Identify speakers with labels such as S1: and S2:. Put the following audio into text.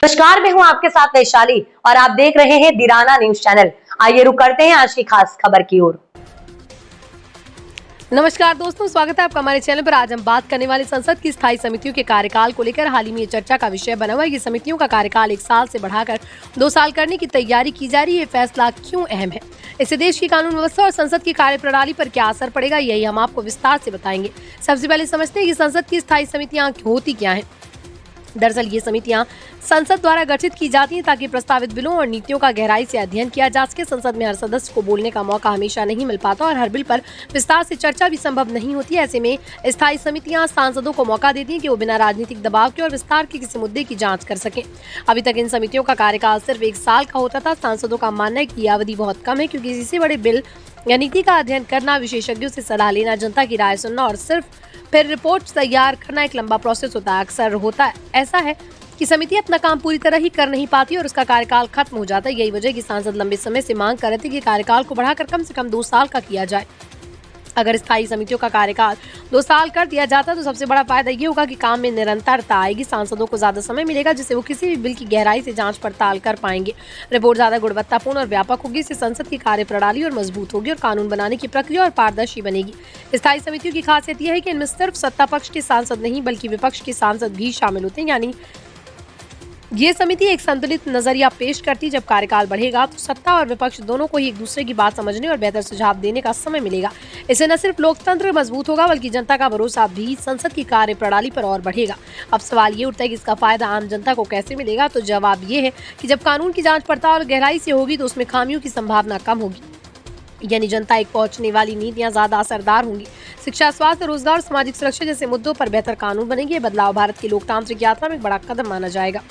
S1: नमस्कार, मैं हूं आपके साथ वैशाली और आप देख रहे हैं दिराना न्यूज चैनल। आइए रुक करते हैं आज की खास खबर की ओर।
S2: नमस्कार दोस्तों, स्वागत है आपका हमारे चैनल पर। आज हम बात करने वाले संसद की स्थायी समितियों के कार्यकाल को लेकर हाल ही में चर्चा का विषय बना हुआ है। ये समितियों का कार्यकाल 1 साल से बढ़ाकर 2 साल करने की तैयारी की जा रही है। ये फैसला क्यों अहम है, इससे देश की कानून व्यवस्था और संसद की कार्यप्रणाली पर क्या असर पड़ेगा, यही हम आपको विस्तार से बताएंगे। सबसे पहले समझते हैं कि संसद की स्थायी समितियां होती क्या है। दरअसल ये समितियां संसद द्वारा गठित की जाती हैं ताकि प्रस्तावित बिलों और नीतियों का गहराई से अध्ययन किया जा सके। संसद में हर सदस्य को बोलने का मौका हमेशा नहीं मिल पाता और हर बिल पर विस्तार से चर्चा भी संभव नहीं होती। ऐसे में स्थायी समितियां सांसदों को मौका देती हैं कि वो बिना राजनीतिक दबाव के और विस्तार के किसी मुद्दे की जांच कर सकें। अभी तक इन समितियों का कार्यकाल सिर्फ 1 साल का होता था। सांसदों का मानना है कि यह अवधि बहुत कम है, क्योंकि इसी बड़े बिल या नीति का अध्ययन करना, विशेषज्ञों से सलाह लेना, जनता की राय सुनना और सिर्फ फिर रिपोर्ट तैयार करना एक लंबा प्रोसेस होता है। अक्सर होता है ऐसा है कि समिति अपना काम पूरी तरह ही कर नहीं पाती और उसका कार्यकाल खत्म हो जाता है। यही वजह कि सांसद लंबे समय से मांग कर रहे थे कि कार्यकाल को बढ़ाकर कम से कम 2 साल का किया जाए। अगर स्थायी समितियों का कार्यकाल 2 साल कर दिया जाता तो सबसे बड़ा फायदा ये होगा कि काम में निरंतरता आएगी। सांसदों को ज्यादा समय मिलेगा, जिससे वो किसी भी बिल की गहराई से जांच पड़ताल कर पाएंगे। रिपोर्ट ज्यादा गुणवत्तापूर्ण और व्यापक होगी। इससे संसद की कार्यप्रणाली और मजबूत होगी और कानून बनाने की प्रक्रिया और पारदर्शी बनेगी। स्थायी समितियों की खासियत यह है कि इनमें सिर्फ सत्ता पक्ष के सांसद नहीं बल्कि विपक्ष के सांसद भी शामिल होते हैं। यानी ये समिति एक संतुलित नजरिया पेश करती। जब कार्यकाल बढ़ेगा तो सत्ता और विपक्ष दोनों को ही एक दूसरे की बात समझने और बेहतर सुझाव देने का समय मिलेगा। इससे न सिर्फ लोकतंत्र मजबूत होगा बल्कि जनता का भरोसा भी संसद की कार्यप्रणाली पर और बढ़ेगा। अब सवाल ये उठता है कि इसका फायदा आम जनता को कैसे मिलेगा। तो जवाब ये है कि जब कानून की जांच पड़ताल गहराई से होगी तो उसमें खामियों की संभावना कम होगी, यानी जनता एक पहुंचने वाली नीतियां ज्यादा असरदार होंगी। शिक्षा, स्वास्थ्य, रोजगार, सामाजिक सुरक्षा जैसे मुद्दों पर बेहतर कानून बनेंगे। बदलाव भारत की लोकतांत्रिक यात्रा में एक बड़ा कदम माना जाएगा।